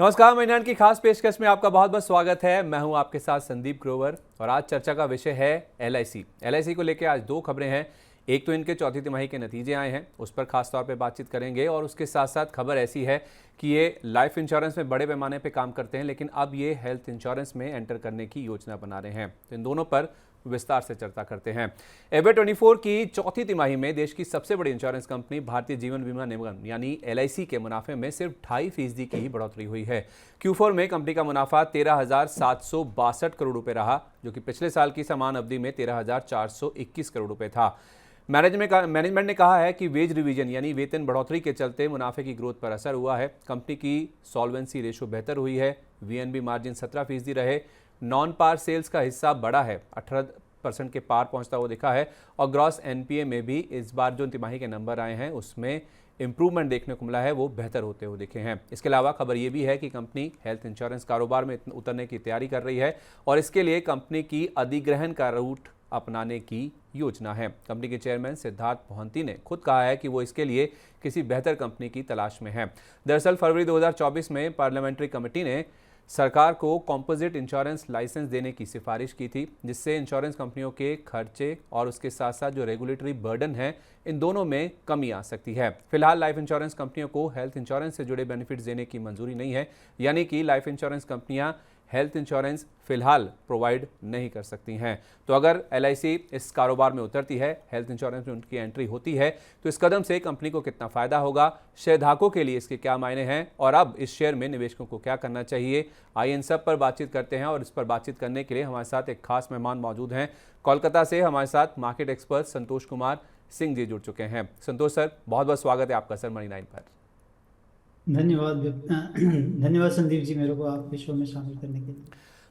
नमस्कार, महीनान की खास पेशकश में आपका बहुत बहुत स्वागत है। मैं हूं आपके साथ संदीप ग्रोवर और आज चर्चा का विषय है एलआईसी को लेकर आज दो खबरें हैं। एक तो इनके चौथी तिमाही के नतीजे आए हैं, उस पर खास तौर पे बातचीत करेंगे और उसके साथ साथ खबर ऐसी है कि ये लाइफ इंश्योरेंस में बड़े पैमाने पे काम करते हैं, लेकिन अब ये हेल्थ इंश्योरेंस में एंटर करने की योजना बना रहे हैं। तो इन दोनों पर विस्तार से चर्चा करते हैं। एबे 24 की चौथी तिमाही में देश की सबसे बड़ी इंश्योरेंस कंपनी भारतीय जीवन बीमा निगम यानी एलआईसी के मुनाफे में सिर्फ 2.5% की ही बढ़ोतरी हुई है। Q4 में कंपनी का मुनाफा 13,762 करोड़ रुपए रहा, जो कि पिछले साल की समान अवधि में 13,421 करोड़ रुपए था। मैनेजमेंट ने कहा है कि वेज रिवीजन यानी वेतन बढ़ोतरी के चलते मुनाफे की ग्रोथ पर असर हुआ है। कंपनी की सॉल्वेंसी रेशो बेहतर हुई है, वीएनबी मार्जिन 17% रहे, नॉन पार सेल्स का हिस्सा बढ़ा है, 18% के पार पहुंचता हुआ दिखा है और ग्रॉस एनपीए में भी इस बार जो तिमाही के नंबर आए हैं उसमें इंप्रूवमेंट देखने को मिला है, वो बेहतर होते हुए दिखे हैं। इसके अलावा खबर ये भी है कि कंपनी हेल्थ इंश्योरेंस कारोबार में उतरने की तैयारी कर रही है और इसके लिए कंपनी की अधिग्रहण का रूट अपनाने की योजना है। कंपनी के चेयरमैन सिद्धार्थ मोहंती ने खुद कहा है कि वो इसके लिए किसी बेहतर कंपनी की तलाश में है। दरअसल फरवरी 2024 में पार्लियामेंट्री कमेटी ने सरकार को कॉम्पोजिट इंश्योरेंस लाइसेंस देने की सिफारिश की थी, जिससे इंश्योरेंस कंपनियों के खर्चे और उसके साथ साथ जो रेगुलेटरी बर्डन है, इन दोनों में कमी आ सकती है। फिलहाल लाइफ इंश्योरेंस कंपनियों को हेल्थ इंश्योरेंस से जुड़े बेनिफिट्स देने की मंजूरी नहीं है, यानी कि लाइफ इंश्योरेंस कंपनियां हेल्थ इंश्योरेंस फिलहाल प्रोवाइड नहीं कर सकती हैं। तो अगर एलआईसी इस कारोबार में उतरती है, हेल्थ इंश्योरेंस में उनकी एंट्री होती है, तो इस कदम से कंपनी को कितना फायदा होगा, शेयरधारकों के लिए इसके क्या मायने हैं और अब इस शेयर में निवेशकों को क्या करना चाहिए, आइए इन सब पर बातचीत करते हैं। और इस पर बातचीत करने के लिए हमारे साथ एक खास मेहमान मौजूद हैं। कोलकाता से हमारे साथ मार्केट एक्सपर्ट संतोष कुमार सिंह जी जुड़ चुके हैं। संतोष सर, बहुत बहुत स्वागत है आपका सर मनी 9 पर। धन्यवाद धन्यवाद संदीप जी, मेरे को आपके शो में शामिल करने के लिए।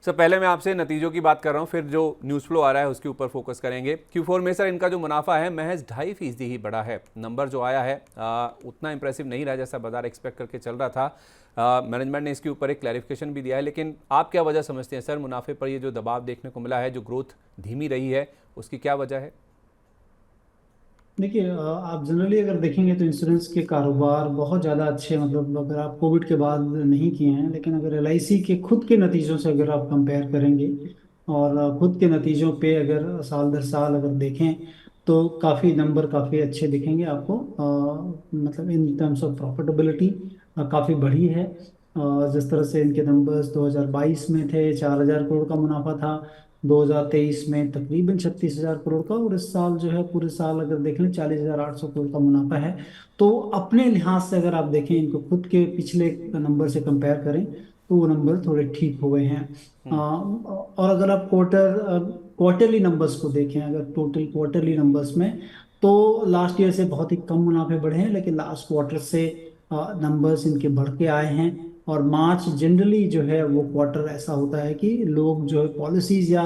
सर पहले मैं आपसे नतीजों की बात कर रहा हूँ, फिर जो न्यूज़ फ्लो आ रहा है उसके ऊपर फोकस करेंगे। Q4 में सर इनका जो मुनाफा है महज 2.5% ही बढ़ा है। नंबर जो आया है उतना इंप्रेसिव नहीं रहा जैसा बाजार एक्सपेक्ट करके चल रहा था। मैनेजमेंट ने इसके ऊपर एक क्लैरिफिकेशन भी दिया है, लेकिन आप क्या वजह समझते हैं सर, मुनाफे पर ये जो दबाव देखने को मिला है, जो ग्रोथ धीमी रही है, उसकी क्या वजह है? देखिए, आप जनरली अगर देखेंगे तो इंश्योरेंस के कारोबार बहुत ज़्यादा अच्छे, मतलब अगर आप कोविड के बाद नहीं किए हैं, लेकिन अगर एलआईसी के खुद के नतीजों से अगर आप कंपेयर करेंगे और खुद के नतीजों पे अगर साल दर साल अगर देखें तो काफ़ी नंबर काफ़ी अच्छे दिखेंगे आपको। मतलब इन टर्म्स ऑफ प्रॉफिटेबिलिटी काफ़ी बढ़ी है। जिस तरह से इनके नंबर्स 2022 में थे, 4,000 करोड़ का मुनाफा था, 2023 में तकरीबन 36,000 करोड़ का, और इस साल जो है पूरे साल अगर देख लें 40,800 करोड़ का मुनाफा है। तो अपने लिहाज से अगर आप देखें, इनको खुद के पिछले नंबर से कंपेयर करें तो वो नंबर थोड़े ठीक हो गए हैं। और अगर आप क्वार्टरली नंबर्स को देखें, अगर टोटल क्वार्टरली नंबर्स में, तो लास्ट ईयर से बहुत ही कम मुनाफे बढ़े हैं, लेकिन लास्ट क्वार्टर से नंबर्स इनके बढ़ के आए हैं। और मार्च जनरली जो है वो क्वार्टर ऐसा होता है कि लोग जो है पॉलिसीज या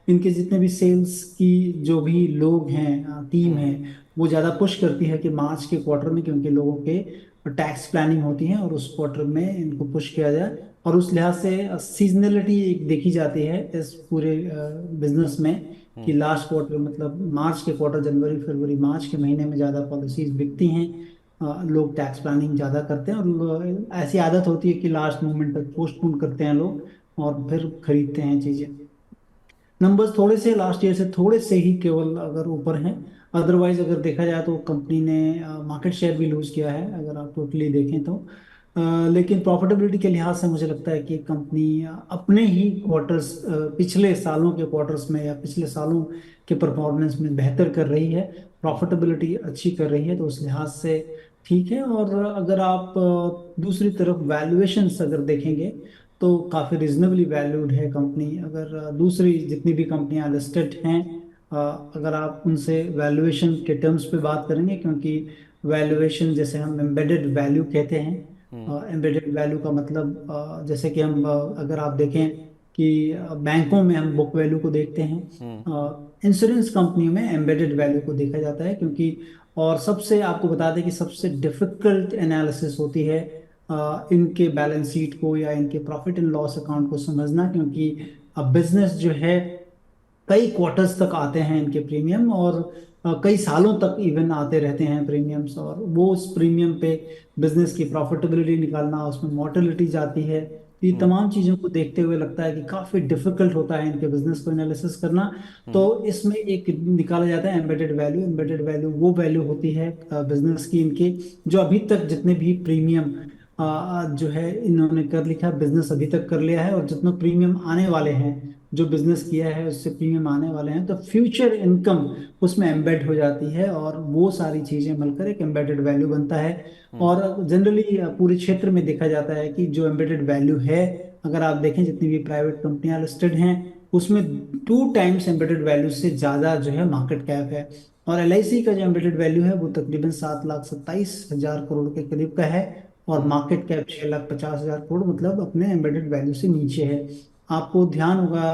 इनके जितने भी सेल्स की जो भी लोग हैं, टीम है, वो ज़्यादा पुश करती है कि मार्च के क्वार्टर में, क्योंकि लोगों के टैक्स प्लानिंग होती है और उस क्वार्टर में इनको पुश किया जाए। और उस लिहाज से सीजनलिटी एक देखी जाती है इस पूरे बिजनेस में कि लास्ट क्वार्टर, मतलब मार्च के क्वार्टर, जनवरी फरवरी मार्च के महीने में ज़्यादा पॉलिसीज बिकती हैं। लोग टैक्स प्लानिंग ज़्यादा करते हैं और ऐसी आदत होती है कि लास्ट मोमेंट तक पोस्टपोन करते हैं लोग और फिर खरीदते हैं चीज़ें। नंबर्स थोड़े से लास्ट ईयर से थोड़े से ही केवल अगर ऊपर हैं, अदरवाइज अगर देखा जाए तो कंपनी ने मार्केट शेयर भी लूज किया है अगर आप टोटली देखें तो। लेकिन प्रॉफिटेबिलिटी के लिहाज से मुझे लगता है कि कंपनी अपने ही क्वार्टर्स, पिछले सालों के क्वार्टर्स में या पिछले सालों के परफॉर्मेंस में बेहतर कर रही है, प्रॉफिटेबिलिटी अच्छी कर रही है, तो उस लिहाज से ठीक है। और अगर आप दूसरी तरफ वैल्यूएशंस अगर देखेंगे तो काफ़ी रिजनेबली वैल्यूड है कंपनी। अगर दूसरी जितनी भी कंपनियां लिस्टेड हैं, अगर आप उनसे वैल्यूएशन के टर्म्स पे बात करेंगे, क्योंकि वैल्यूएशन जैसे हम एम्बेडेड वैल्यू कहते हैं। एम्बेडेड वैल्यू का मतलब जैसे कि हम अगर आप देखें कि बैंकों में हम बुक वैल्यू को देखते हैं, इंश्योरेंस कंपनी में एम्बेडेड वैल्यू को देखा जाता है। क्योंकि और सबसे आपको बता दें कि सबसे डिफिकल्ट एनालिसिस होती है इनके बैलेंस शीट को या इनके प्रॉफिट एंड लॉस अकाउंट को समझना, क्योंकि अब बिजनेस जो है कई क्वार्टर्स तक आते हैं इनके प्रीमियम, और कई सालों तक इवन आते रहते हैं प्रीमियम्स, और वो उस प्रीमियम पे बिजनेस की प्रॉफिटेबिलिटी निकालना, उसमें मोर्टेलिटी जाती है। तो ये हम्म। तमाम चीज़ों को देखते हुए लगता है कि काफ़ी डिफिकल्ट होता है इनके बिजनेस को एनालिसिस करना। तो हम्म। इसमें एक निकाला जाता है एम्बेडेड वैल्यू। एम्बेडेड वैल्यू वो वैल्यू होती है बिजनेस की इनके, जो अभी तक जितने भी प्रीमियम जो है इन्होंने कर लिखा, बिजनेस अभी तक कर लिया है, और जितना प्रीमियम आने वाले हैं, जो बिजनेस किया है उससे प्रीमियम आने वाले हैं, तो फ्यूचर इनकम उसमें एम्बेड हो जाती है, और वो सारी चीजें मिलकर एक एम्बेडेड वैल्यू बनता है। हम्म। और जनरली पूरे क्षेत्र में देखा जाता है कि जो एम्बेडेड वैल्यू है, अगर आप देखें जितनी भी प्राइवेट कंपनियां लिस्टेड हैं, उसमें 2 टाइम्स एम्बेडेड वैल्यू से ज्यादा जो है मार्केट कैप है। और एलआईसी का जो एम्बेडेड वैल्यू है वो तकरीबन 7,27,000 करोड़ के करीब का है, और हम्म। मार्केट कैप 6,50,000 करोड़, मतलब अपने एम्बेडेड वैल्यू से नीचे है। आपको ध्यान होगा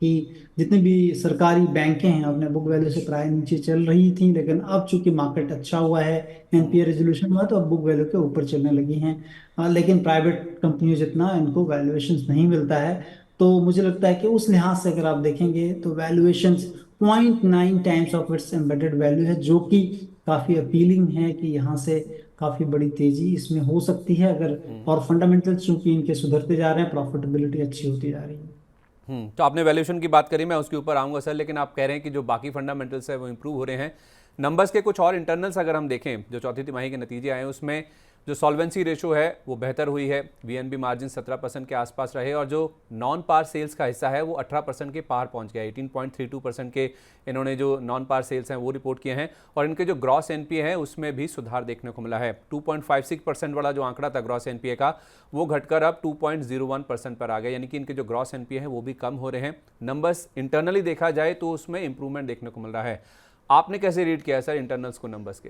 कि जितने भी सरकारी बैंकें हैं अपने बुक वैल्यू से प्राय नीचे चल रही थी, लेकिन अब चूंकि मार्केट अच्छा हुआ है, हम्म। एनपीए रेजोल्यूशन हुआ, तो अब बुक वैल्यू के ऊपर चलने लगी हैं। लेकिन प्राइवेट कंपनियों जितना इनको वैल्यूएशन नहीं मिलता है। तो मुझे लगता है कि उस लिहाज से अगर आप देखेंगे तो valuation 0.9 times of its embedded value है, जो कि काफी अपीलिंग है कि यहाँ से काफी बड़ी तेजी इसमें हो सकती है अगर। हम्म। और फंडामेंटल्स चूंकि इनके सुधरते जा रहे हैं, प्रॉफिटेबिलिटी अच्छी होती जा रही है। तो आपने वैल्यूएशन की बात करी, मैं उसके ऊपर आऊंगा सर, लेकिन आप कह रहे हैं कि जो बाकी फंडामेंटल्स है वो इंप्रूव हो रहे हैं। नंबर्स के कुछ और इंटरनल्स अगर हम देखें, जो चौथी तिमाही के नतीजे आए हैं उसमें जो सॉल्वेंसी रेशो है वो बेहतर हुई है, वीएनबी मार्जिन 17% के आसपास रहे, और जो नॉन पार सेल्स का हिस्सा है वो 18% के पार पहुंच गया। 18.32% के इन्होंने जो नॉन पार सेल्स हैं वो रिपोर्ट किए हैं, और इनके जो ग्रॉस एनपीए है उसमें भी सुधार देखने को मिला है। 2.56% वाला जो आंकड़ा था ग्रॉस एनपीए का, वो घटकर अब 2.01% पर आ गया, यानी कि इनके जो ग्रॉस एनपीए है वो भी कम हो रहे हैं। नंबर्स इंटरनली देखा जाए तो उसमें इंप्रूवमेंट देखने को मिल रहा है। आपने कैसे रीड किया है सर इंटरनल्स को नंबर्स के?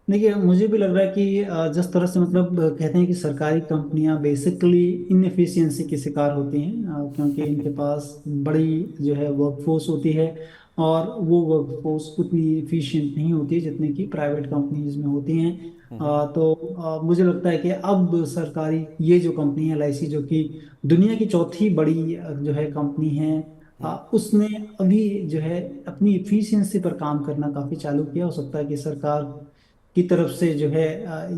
देखिए, मुझे भी लग रहा है कि जिस तरह से मतलब कहते हैं कि सरकारी कंपनियां बेसिकली इनएफिशिएंसी के शिकार होती हैं, क्योंकि इनके पास बड़ी जो है वर्कफोर्स होती है, और वो वर्कफोर्स उतनी इफिशिएंट नहीं होती है जितनी कि प्राइवेट कंपनीज में होती हैं। तो मुझे लगता है कि अब सरकारी ये जो कंपनी है एलआईसी, जो कि दुनिया की चौथी बड़ी जो है कंपनी है, उसने अभी जो है अपनी इफिशिएंसी पर काम करना काफी चालू किया। हो सकता है कि सरकार की तरफ से जो है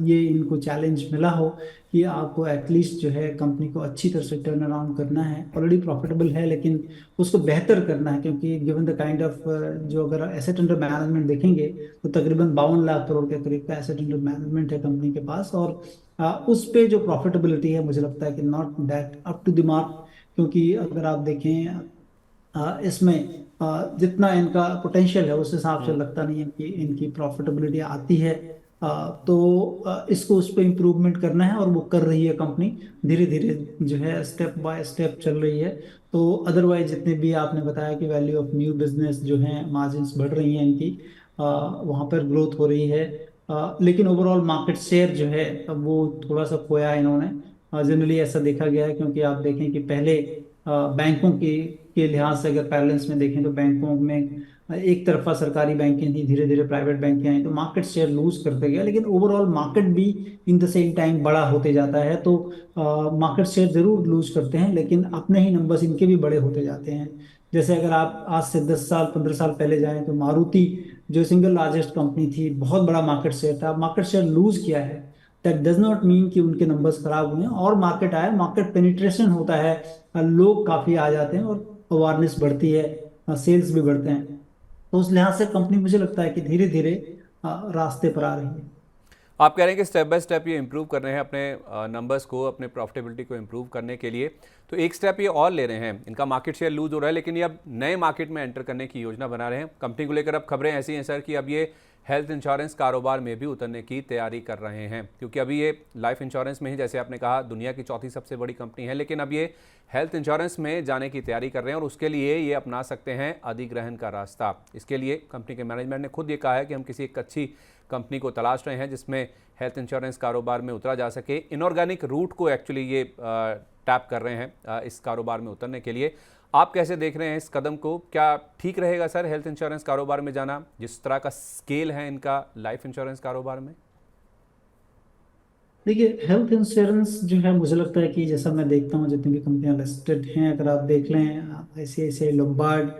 ये इनको चैलेंज मिला हो कि आपको एटलीस्ट जो है कंपनी को अच्छी तरह से टर्न अराउंड करना है। ऑलरेडी प्रॉफिटेबल है, लेकिन उसको बेहतर करना है, क्योंकि गिवन द काइंड ऑफ जो अगर एसेट अंडर मैनेजमेंट देखेंगे तो तकरीबन 52 लाख करोड़ के करीब का एसेट अंडर मैनेजमेंट है कंपनी के पास। और उस पे जो प्रॉफिटेबिलिटी है मुझे लगता है कि not that up to the mark, क्योंकि अगर आप देखें इसमें जितना इनका पोटेंशियल है उस हिसाब से लगता नहीं है कि इनकी प्रॉफिटेबिलिटी आती है। तो इसको उस पर इम्प्रूवमेंट करना है, और वो कर रही है कंपनी धीरे धीरे, जो है स्टेप बाय स्टेप चल रही है। तो अदरवाइज जितने भी आपने बताया कि वैल्यू ऑफ न्यू बिजनेस जो है, मार्जिन्स बढ़ रही हैं इनकी, वहाँ पर ग्रोथ हो रही है। लेकिन ओवरऑल मार्केट शेयर जो है अब वो थोड़ा सा खोया है इन्होंने। जनरली ऐसा देखा गया है, क्योंकि आप देखें कि पहले बैंकों के लिहाज से अगर बैलेंस में देखें तो बैंकों में एक तरफा सरकारी बैंकें थी, धीरे धीरे प्राइवेट बैंकें आई, तो मार्केट शेयर लूज करते गया, लेकिन ओवरऑल मार्केट भी इन द सेम टाइम बड़ा होते जाता है। तो मार्केट शेयर जरूर लूज करते हैं, लेकिन अपने ही नंबर्स इनके भी बड़े होते जाते हैं। जैसे अगर आप आज से 10 साल 15 साल पहले जाएं तो मारुति जो सिंगल लार्जेस्ट कंपनी थी, बहुत बड़ा मार्केट शेयर था, मार्केट शेयर लूज किया है। दैट डज नॉट मीन कि उनके नंबर्स खराब हुए हैं, और मार्केट आया, मार्केट पेनिट्रेशन होता है, लोग काफी आ जाते हैं, और अवेयरनेस बढ़ती है, सेल्स भी बढ़ते हैं। तो उस लिहाज से कंपनी मुझे लगता है कि धीरे धीरे रास्ते पर आ रही है। आप कह रहे हैं कि स्टेप बाय स्टेप ये इंप्रूव कर रहे हैं अपने नंबर्स को, अपने प्रॉफिटेबिलिटी को इंप्रूव करने के लिए। तो एक स्टेप ये और ले रहे हैं, इनका मार्केट शेयर लूज हो रहा है, लेकिन ये अब नए मार्केट में एंटर करने की योजना बना रहे हैं। कंपनी को लेकर अब खबरें ऐसी हैं सर कि अब ये हेल्थ इंश्योरेंस कारोबार में भी उतरने की तैयारी कर रहे हैं, क्योंकि अभी ये लाइफ इंश्योरेंस में ही, जैसे आपने कहा, दुनिया की चौथी सबसे बड़ी कंपनी है, लेकिन अब ये हेल्थ इंश्योरेंस में जाने की तैयारी कर रहे हैं, और उसके लिए ये अपना सकते हैं अधिग्रहण का रास्ता। इसके लिए कंपनी के मैनेजमेंट ने खुद ये कहा है कि हम किसी एक अच्छी कंपनी को तलाश रहे हैं जिसमें हेल्थ इंश्योरेंस कारोबार में उतरा जा सके। इनऑर्गेनिक रूट को एक्चुअली ये टैप कर रहे हैं इस कारोबार में उतरने के लिए। आप कैसे देख रहे हैं इस कदम को? क्या ठीक रहेगा सर हेल्थ इंश्योरेंस कारोबार में जाना, जिस तरह का स्केल है इनका लाइफ इंश्योरेंस कारोबार में? देखिए, हेल्थ इंश्योरेंस जो है, मुझे लगता है कि जैसा मैं देखता हूँ जितनी भी कंपनियां लिस्टेड हैं, अगर आप देख लें, ICICI Lombard,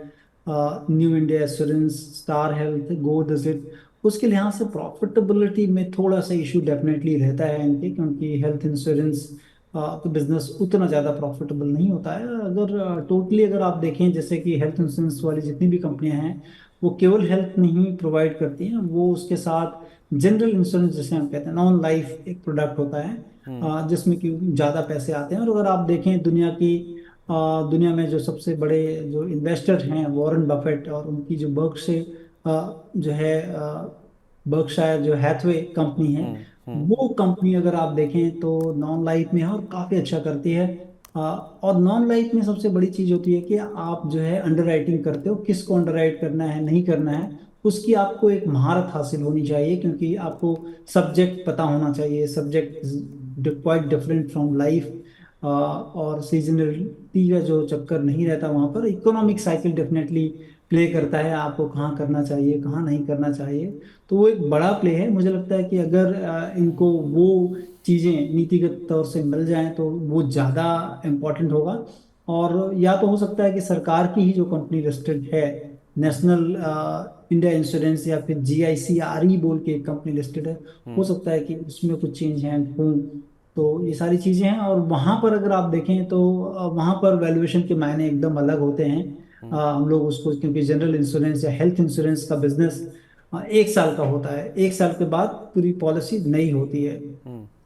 New India Assurance, Star Health, Go Digit, उसके लिहाज से प्रॉफिटेबिलिटी में थोड़ा सा इशू डेफिनेटली रहता है इनके, क्योंकि हेल्थ इंश्योरेंस तो बिजनेस उतना ज़्यादा प्रॉफिटेबल नहीं होता है। अगर टोटली अगर आप देखें, जैसे कि हेल्थ इंश्योरेंस वाली जितनी भी कंपनियां हैं, वो केवल हेल्थ नहीं प्रोवाइड करती हैं, वो उसके साथ जनरल इंश्योरेंस जिसे हम कहते हैं, नॉन लाइफ एक प्रोडक्ट होता है, जिसमें कि ज़्यादा पैसे आते हैं। और अगर आप देखें दुनिया में जो सबसे बड़े जो इन्वेस्टर हैं, वॉरेन बफेट, और उनकी जो जो है बर्कशायर जो हैथवे कंपनी है, वो कंपनी अगर आप देखें तो नॉन लाइफ में है और काफ़ी अच्छा करती है। और नॉन लाइफ में सबसे बड़ी चीज़ होती है कि आप जो है अंडर राइटिंग करते हो, किसको अंडर राइट करना है नहीं करना है, उसकी आपको एक महारत हासिल होनी चाहिए, क्योंकि आपको सब्जेक्ट पता होना चाहिए। Subject quite different from life, और सीजनलिटी का जो चक्कर नहीं रहता वहाँ पर। इकोनॉमिक साइकिल डेफिनेटली प्ले करता है, आपको कहाँ करना चाहिए कहाँ नहीं करना चाहिए। तो वो एक बड़ा प्ले है। मुझे लगता है कि अगर इनको वो चीज़ें नीतिगत तौर से मिल जाएं तो वो ज़्यादा इम्पोर्टेंट होगा। और या तो हो सकता है कि सरकार की ही जो कंपनी लिस्टेड है, नेशनल इंडिया इंश्योरेंस, या फिर GICRE बोल के एक कंपनी लिस्टेड है, हो सकता है कि उसमें कुछ चेंज हैं हों। तो ये सारी चीज़ें हैं, और वहाँ पर अगर आप देखें तो वहाँ पर वैल्यूएशन के मायने एकदम अलग होते हैं। हम लोग उसको, क्योंकि जनरल इंश्योरेंस या हेल्थ इंश्योरेंस का बिजनेस 1 साल का होता है, 1 साल के बाद पूरी पॉलिसी नई होती है।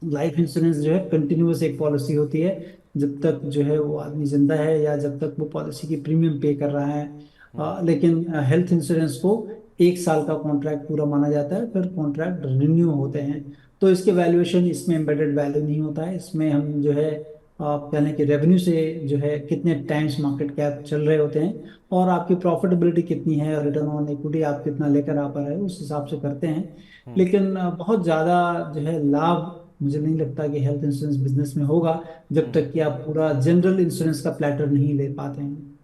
लाइफ इंश्योरेंस जो है कंटिन्यूअस एक पॉलिसी होती है, जब तक जो है वो आदमी जिंदा है, या जब तक वो पॉलिसी की प्रीमियम पे कर रहा है। लेकिन हेल्थ इंश्योरेंस को 1 साल का कॉन्ट्रैक्ट पूरा माना जाता है, फिर कॉन्ट्रैक्ट रिन्यू होते हैं। तो इसके वैल्यूएशन, इसमें एम्बेडेड वैल्यू नहीं होता है, इसमें हम जो है आप कह लें कि रेवेन्यू से जो है कितने टाइम्स मार्केट कैप चल रहे होते हैं, और आपकी प्रॉफिटेबिलिटी कितनी है, और रिटर्न ऑन इक्विटी आप कितना लेकर आ पा रहे हो, उस हिसाब से करते हैं। लेकिन बहुत ज़्यादा जो है लाभ मुझे नहीं लगता कि हेल्थ इंश्योरेंस बिजनेस में होगा, जब तक कि आप पूरा जनरल इंश्योरेंस का प्लेटर नहीं ले पाते हैं।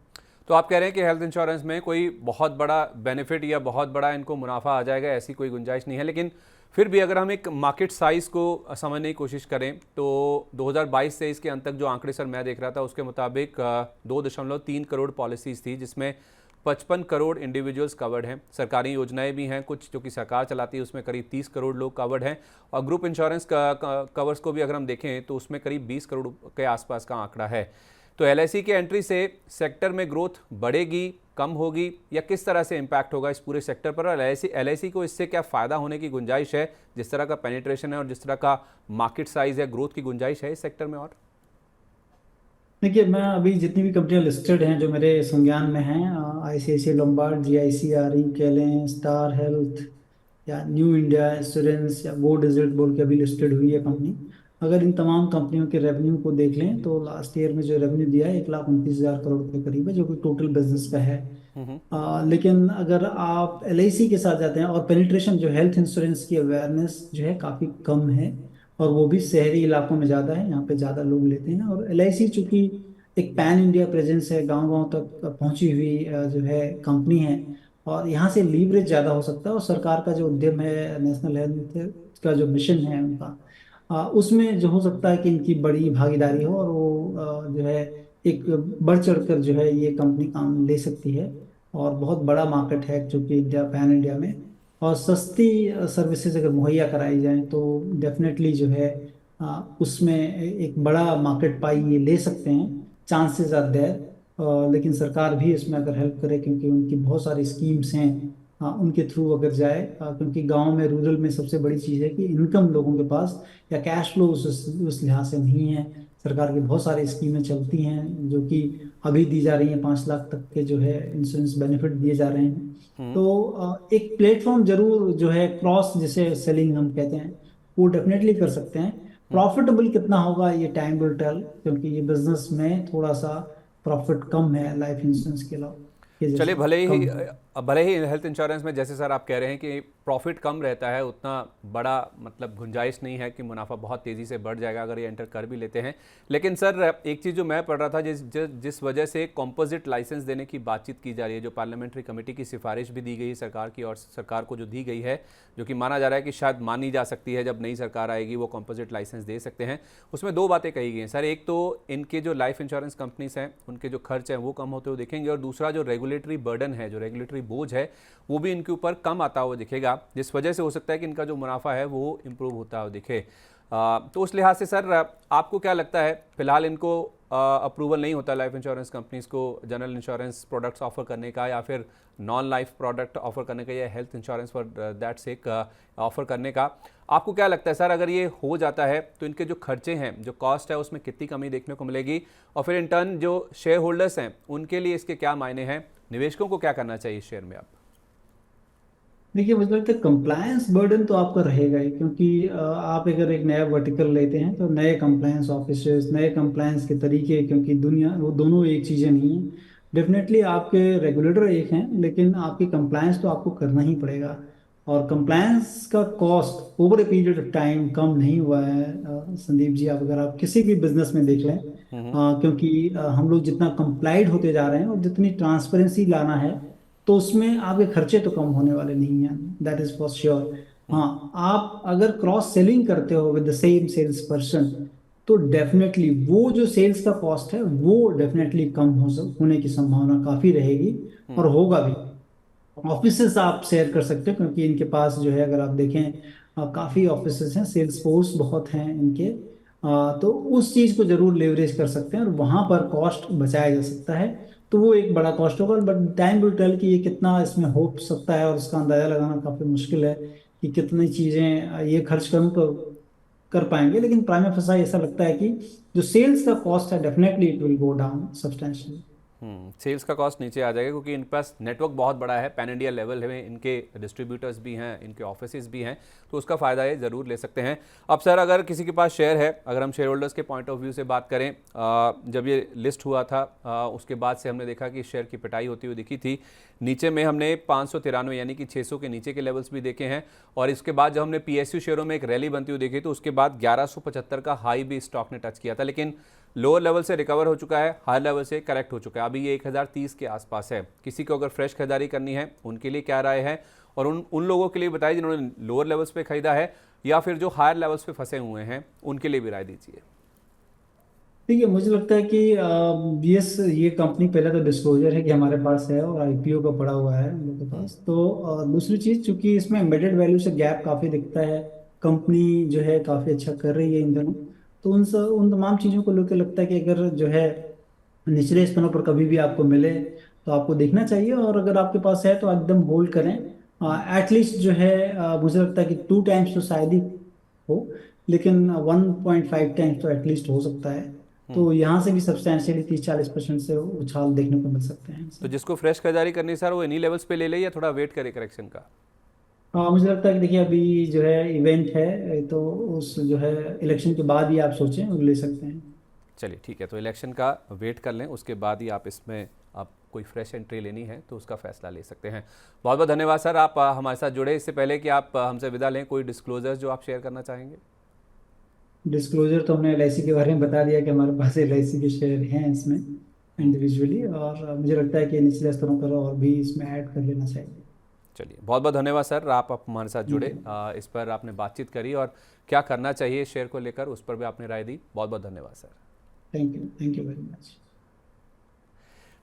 तो आप कह रहे हैं कि हेल्थ इंश्योरेंस में कोई बहुत बड़ा बेनिफिट या बहुत बड़ा इनको मुनाफा आ जाएगा, ऐसी कोई गुंजाइश नहीं है। लेकिन फिर भी अगर हम एक मार्केट साइज को समझने की कोशिश करें तो 2022-23 के अंत तक जो आंकड़े सर मैं देख रहा था उसके मुताबिक 2.3 करोड़ पॉलिसीज थी, जिसमें 55 करोड़ इंडिविजुअल्स कवर्ड हैं। सरकारी योजनाएं भी हैं कुछ जो कि सरकार चलाती है, उसमें करीब 30 करोड़ लोग कवर्ड हैं। और ग्रुप इंश्योरेंस कवर्स को भी अगर हम देखें तो उसमें करीब 20 करोड़ के आसपास का आंकड़ा है। तो LIC के एंट्री से सेक्टर में ग्रोथ बढ़ेगी, कम होगी, या किस तरह से इम्पैक्ट होगा इस पूरे सेक्टर पर, और LIC को इससे क्या फ़ायदा होने की गुंजाइश है, जिस तरह का पेनिट्रेशन है और जिस तरह का मार्केट साइज है, ग्रोथ की गुंजाइश है इस सेक्टर में? और देखिए, मैं अभी जितनी भी कंपनियां लिस्टेड हैं जो मेरे संज्ञान में हैं, ICICI लोम्बार्ड, GICRE कह लें, स्टार हेल्थ, या न्यू इंडिया एश्योरेंस, या गो डिजिट बोल के अभी लिस्टेड हुई है कंपनी। अगर इन तमाम कंपनियों के रेवेन्यू को देख लें तो लास्ट ईयर में जो रेवेन्यू दिया है 1,29,000 करोड़ के करीब है, जो कि टोटल बिजनेस का है। लेकिन अगर आप LIC के साथ जाते हैं, और पेनिट्रेशन जो हेल्थ इंश्योरेंस की अवेयरनेस जो है काफ़ी कम है, और वो भी शहरी इलाकों में ज़्यादा है, यहाँ पे ज़्यादा लोग लेते हैं। और LIC चूंकि एक पैन इंडिया प्रेजेंस है, गांव गांव तक पहुंची हुई जो है कंपनी है, और यहाँ से लीवरेज ज़्यादा हो सकता है। और सरकार का जो उद्यम है, नेशनल हेल्थ का जो मिशन है उनका, उसमें जो हो सकता है कि इनकी बड़ी भागीदारी हो, और वो जो है एक बढ़ चढ़कर जो है ये कंपनी काम ले सकती है। और बहुत बड़ा मार्केट है जो कि इंडिया, पैन इंडिया में, और सस्ती सर्विसेज अगर मुहैया कराई जाए तो डेफिनेटली जो है उसमें एक बड़ा मार्केट पाई ये ले सकते हैं। Chances are there. लेकिन सरकार भी इसमें अगर हेल्प करे, क्योंकि उनकी बहुत सारी स्कीम्स हैं, उनके थ्रू अगर जाए, क्योंकि गांव में, रूरल में सबसे बड़ी चीज़ है कि इनकम लोगों के पास या कैश फ्लो उस लिहाज से नहीं है। सरकार की बहुत सारी स्कीमें चलती हैं जो कि अभी दी जा रही हैं, 5 लाख तक के जो है इंश्योरेंस बेनिफिट दिए जा रहे हैं। तो एक प्लेटफॉर्म जरूर जो है, क्रॉस जिसे सेलिंग हम कहते हैं, वो डेफिनेटली कर सकते हैं। प्रॉफिटेबल कितना होगा ये टाइम विल टेल, क्योंकि ये बिजनेस में थोड़ा सा प्रॉफिट कम है लाइफ इंश्योरेंस के अलावा के चलिए, जैसे भले ही कम है। अब भले ही हेल्थ इंश्योरेंस में जैसे सर आप कह रहे हैं कि प्रॉफिट कम रहता है, उतना बड़ा मतलब गुंजाइश नहीं है कि मुनाफा बहुत तेज़ी से बढ़ जाएगा अगर ये एंटर कर भी लेते हैं। लेकिन सर एक चीज़ जो मैं पढ़ रहा था, जिस वजह से कॉम्पोजिट लाइसेंस देने की बातचीत की जा रही है, जो पार्लियामेंट्री कमेटी की सिफारिश भी दी गई है सरकार की, और सरकार को जो दी गई है, जो कि माना जा रहा है कि शायद मानी जा सकती है, जब नई सरकार आएगी वो कॉम्पोजिट लाइसेंस दे सकते हैं। उसमें दो बातें कही गई हैं सर। एक तो इनके जो लाइफ इंश्योरेंस कंपनीज हैं उनके जो खर्च हैं वो कम होते हुए दिखेंगे, और दूसरा जो रेगुलेटरी बर्डन है, जो रेगुलेटरी बोझ है, वो भी इनके ऊपर कम आता हुआ दिखेगा, जिस वजह से हो सकता है कि इनका जो मुनाफा है वो इम्प्रूव होता हुआ दिखे। तो उस लिहाज से सर आपको क्या लगता है, फिलहाल इनको अप्रूवल नहीं होता लाइफ इंश्योरेंस कंपनीज को जनरल इंश्योरेंस प्रोडक्ट्स ऑफर करने का, या फिर नॉन लाइफ प्रोडक्ट ऑफर करने का, या health insurance for that sake offer करने का, आपको क्या लगता है सर, अगर ये हो जाता है तो इनके जो खर्चे हैं, जो कॉस्ट है, उसमें कितनी कमी देखने को मिलेगी, और फिर इन टर्न जो शेयर होल्डर्स हैं उनके लिए इसके क्या मायने हैं, निवेशकों को क्या करना चाहिए इस शेयर में? आप देखिए, मुझे लगता है कंप्लायंस बर्डन तो आपका रहेगा ही, क्योंकि आप अगर एक नया वर्टिकल लेते हैं तो नए कंप्लायंस ऑफिसर्स, नए कंप्लायंस के तरीके, क्योंकि दुनिया वो दोनों एक चीज़ें नहीं हैं। डेफिनेटली आपके रेगुलेटर एक हैं, लेकिन आपकी कंप्लायंस तो आपको करना ही पड़ेगा। और कंप्लायंस का cost over a period of time कम नहीं हुआ है। संदीप जी, आप अगर आप किसी भी बिजनेस में देख लें, क्योंकि हम लोग जितना कंप्लाइड होते जा रहे हैं और जितनी ट्रांसपेरेंसी लाना है, तो उसमें आपके खर्चे तो कम होने वाले नहीं हैं, दैट इज फॉर श्योर। हाँ, आप अगर क्रॉस सेलिंग करते हो with the same sales person, तो डेफिनेटली वो जो सेल्स का कॉस्ट है वो डेफिनेटली कम होने की संभावना काफी रहेगी, और होगा भी। ऑफिसेस आप शेयर कर सकते हो, क्योंकि इनके पास जो है, अगर आप देखें, काफ़ी ऑफिसेस हैं, सेल्स फोर्स बहुत हैं इनके। तो उस चीज़ को जरूर लेवरेज कर सकते हैं और वहाँ पर कॉस्ट बचाया जा सकता है। तो वो एक बड़ा कॉस्ट होगा, बट टाइम विल टेल कि ये कितना इसमें हो सकता है, और उसका अंदाजा लगाना काफ़ी मुश्किल है कि कितनी चीज़ें ये खर्च करूँ तो कर पाएंगे। लेकिन प्राइमा फेसाई ऐसा लगता है कि जो सेल्स का कॉस्ट है, definitely it will go down substantially. Sales का कॉस्ट नीचे आ जाएगा, क्योंकि इनके पास नेटवर्क बहुत बड़ा है, पैन इंडिया लेवल है, इनके डिस्ट्रीब्यूटर्स भी हैं, इनके ऑफिसेज भी हैं, तो उसका फ़ायदा ये ज़रूर ले सकते हैं। अब सर अगर किसी के पास शेयर है, अगर हम शेयर होल्डर्स के पॉइंट ऑफ व्यू से बात करें, जब ये लिस्ट हुआ था उसके बाद से हमने देखा कि शेयर की पिटाई होती हुई दिखी थी। नीचे में हमने 593 यानी कि 600 के नीचे के लेवल्स भी देखे हैं, और इसके बाद जब हमने PSU शेयरों में एक रैली बनती हुई देखी तो उसके बाद 1175 का हाई भी स्टॉक ने टच किया था, लेकिन लोअर लेवल से रिकवर हो चुका है, हाई लेवल से करेक्ट हो चुका है, अभी ये 1030 के आसपास है। किसी को अगर फ्रेश खरीदारी करनी है उनके लिए क्या राय है, और उन लोगों के लिए बताइए जिन्होंने लोअर लेवल्स पे खरीदा है, या फिर जो हायर लेवल्स पे फंसे हुए हैं उनके लिए भी राय दीजिए। ठीक है, मुझे लगता है कि यस, ये कंपनी पहले तो डिस्क्लोजर है कि हमारे पास है और IPO का पड़ा हुआ है हम लोग के पास। तो दूसरी चीज, चूंकि इसमें एम्बेडेड वैल्यू से गैप काफी दिखता है, कंपनी जो है काफी अच्छा कर रही है इन दिनों, तो उन तमाम चीजों को लेकर लगता है कि अगर जो है निचले स्थानों पर कभी भी आपको मिले तो आपको देखना चाहिए, और अगर आपके पास है तो एकदम होल्ड करें। एटलीस्ट जो है, मुझे लगता है कि 2 टाइम्स तो शायद ही हो, लेकिन 1.5 टाइम्स तो एटलीस्ट हो सकता है। तो यहाँ से भी सब्सटेंशियली 30-40% से उछाल देखने को मिल सकते हैं तो इनसे। जिसको फ्रेश खरीदारी करनी है सर, वो इन्हीं लेवल्स पे ले ले, या थोड़ा वेट करे करेक्शन का? मुझे लगता है कि देखिए, अभी जो है इवेंट है, तो उस जो है इलेक्शन के बाद ही आप सोचें और ले सकते हैं। चलिए ठीक है, तो इलेक्शन का वेट कर लें, उसके बाद ही आप इसमें आप कोई फ्रेश एंट्री लेनी है तो उसका फैसला ले सकते हैं। बहुत बहुत धन्यवाद सर, आप हमारे साथ जुड़े। इससे पहले कि आप हमसे विदा लें, कोई डिस्क्लोजर जो आप शेयर करना चाहेंगे? डिस्क्लोजर तो हमने LIC के बारे में बता दिया कि हमारे पास LIC के शेयर हैं इसमें हम्म, इंडिविजुअली, और मुझे लगता है कि निचले स्तरों पर और भी इसमें ऐड कर लेना चाहिए। चलिए बहुत बहुत धन्यवाद सर, आप हमारे साथ जुड़े, थैंक यू। इस पर आपने बातचीत करी, और क्या करना चाहिए शेयर को लेकर उस पर भी आपने राय दी। बहुत बहुत धन्यवाद sir. Thank you very much.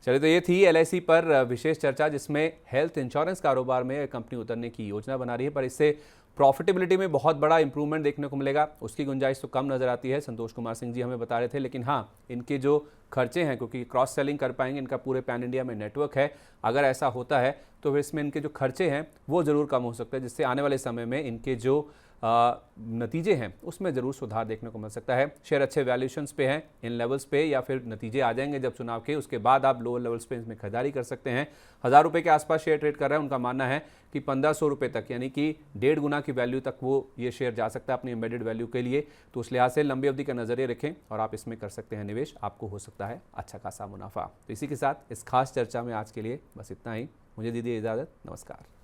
चलिए, तो ये थी LIC पर विशेष चर्चा, जिसमें हेल्थ इंश्योरेंस कारोबार में कंपनी उतरने की योजना बना रही है, पर इससे प्रॉफिटेबिलिटी में बहुत बड़ा इंप्रूवमेंट देखने को मिलेगा, उसकी गुंजाइश तो कम नज़र आती है, संतोष कुमार सिंह जी हमें बता रहे थे। लेकिन हाँ, इनके जो खर्चे हैं, क्योंकि क्रॉस सेलिंग कर पाएंगे, इनका पूरे पैन इंडिया में नेटवर्क है, अगर ऐसा होता है तो फिर इसमें इनके जो खर्चे हैं वो ज़रूर कम हो सकते हैं, जिससे आने वाले समय में इनके जो नतीजे हैं उसमें ज़रूर सुधार देखने को मिल सकता है। शेयर अच्छे वैल्यूएशंस पे हैं, इन लेवल्स पे, या फिर नतीजे आ जाएंगे जब चुनाव के, उसके बाद आप लोअर लेवल्स पे इसमें खरीदारी कर सकते हैं। 1000 रुपये के आसपास शेयर ट्रेड कर रहे हैं, उनका मानना है कि 1500 रुपये तक, यानी कि 1.5 गुना की वैल्यू तक वो ये शेयर जा सकता है अपनी एम्बेडेड वैल्यू के लिए। तो उस लिहाज से लंबी अवधि का नजरिए रखें और आप इसमें कर सकते हैं निवेश, आपको हो सकता है अच्छा खासा मुनाफा। तो इसी के साथ इस खास चर्चा में आज के लिए बस इतना ही। मुझे दीजिए इजाज़त, नमस्कार।